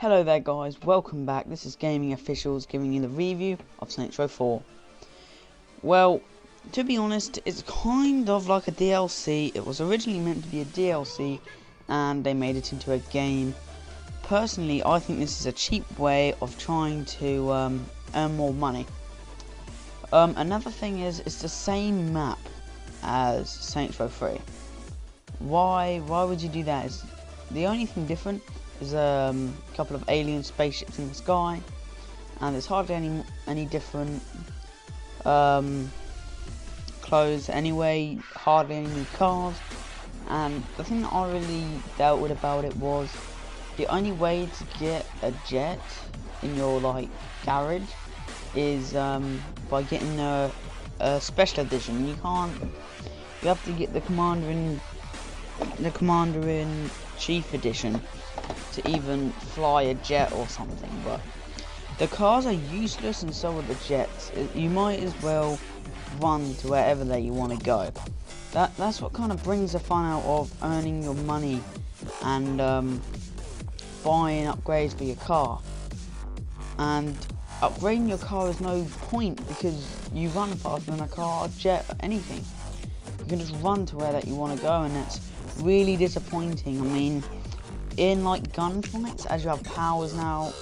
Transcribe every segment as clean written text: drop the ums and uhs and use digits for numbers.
Hello there guys, welcome back. This is Gaming Officials giving you the review of Saints Row 4. Well, to be honest, it's kind of like a DLC. It was originally meant to be a DLC and they made it into a game. Personally, I think this is a cheap way of trying to earn more money. Another thing is, it's the same map as Saints Row 3. Why would you do that? It's the only thing different is a couple of alien spaceships in the sky, and there's hardly any different clothes anyway, hardly any new cars. And the thing that I really dealt with about it was the only way to get a jet in your garage is by getting a special edition. You have to get the Commander in Chief edition to even fly a jet or something. But the cars are useless and so are the jets. You might as well run to wherever that you want to go. That's what kind of brings the fun out of earning your money and buying upgrades for your car. And upgrading your car is no point because you run faster than a car, a jet, or anything. You can just run to where that you want to go, and that's really disappointing. I mean, in gunfights, as you have powers now,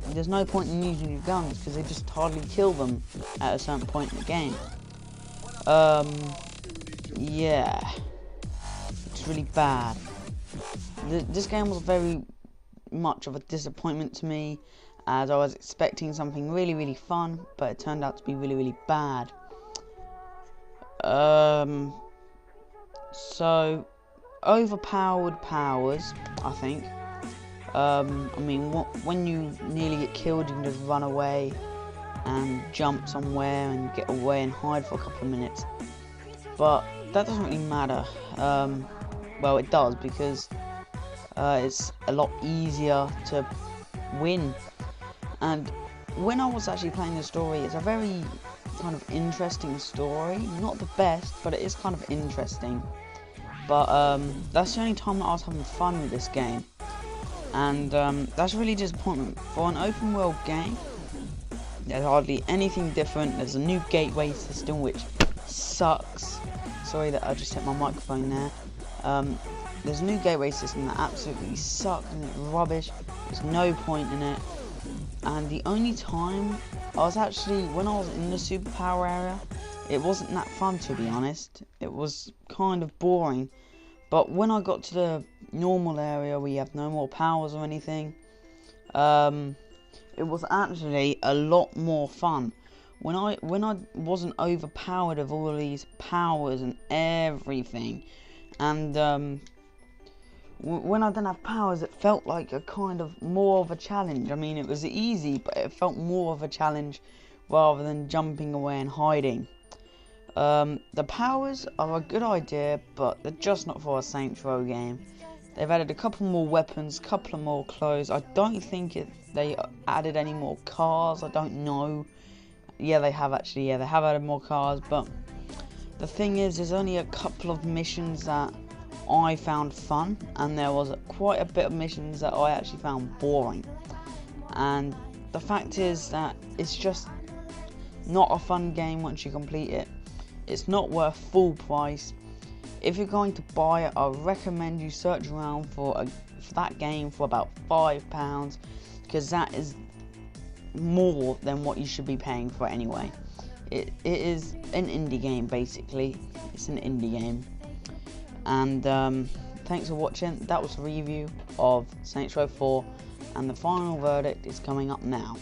there's no point in using your guns because they just hardly kill them at a certain point in the game. Yeah, it's really bad. This game was very much of a disappointment to me, as I was expecting something really fun, but it turned out to be really bad. So overpowered powers, I think. I mean, when you nearly get killed, you can just run away and jump somewhere and get away and hide for a couple of minutes. But that doesn't really matter. Well, it does, because it's a lot easier to win. And when I was actually playing the story, it's a very kind of interesting story. Not the best, but it is kind of interesting. But that's the only time that I was having fun with this game. And that's really disappointment. For an open world game, there's hardly anything different. There's a new gateway system which sucks. Sorry that I just hit my microphone there. There's a new gateway system that absolutely sucks and it's rubbish. There's no point in it. And the only time when I was in the superpower area, it wasn't that fun, to be honest. It was kind of boring. But when I got to the normal area where you have no more powers or anything, it was actually a lot more fun. When I wasn't overpowered of all of these powers and everything, and when I didn't have powers, it felt like a kind of more of a challenge. I mean, it was easy, but it felt more of a challenge rather than jumping away and hiding. The powers are a good idea, but they're just not for a Saints Row game. They've added a couple more weapons, couple of more clothes. I don't think they added any more cars. I don't know. Yeah, they have actually. Yeah, they have added more cars, but the thing is, there's only a couple of missions that I found fun, and there was quite a bit of missions that I actually found boring. And the fact is that it's just not a fun game once you complete it. It's not worth full price. If you're going to buy it, I recommend you search around for that game for about £5, because that is more than what you should be paying for anyway. It is an indie game, basically. It's an indie game. And thanks for watching. That was a review of Saints Row 4, and the final verdict is coming up now.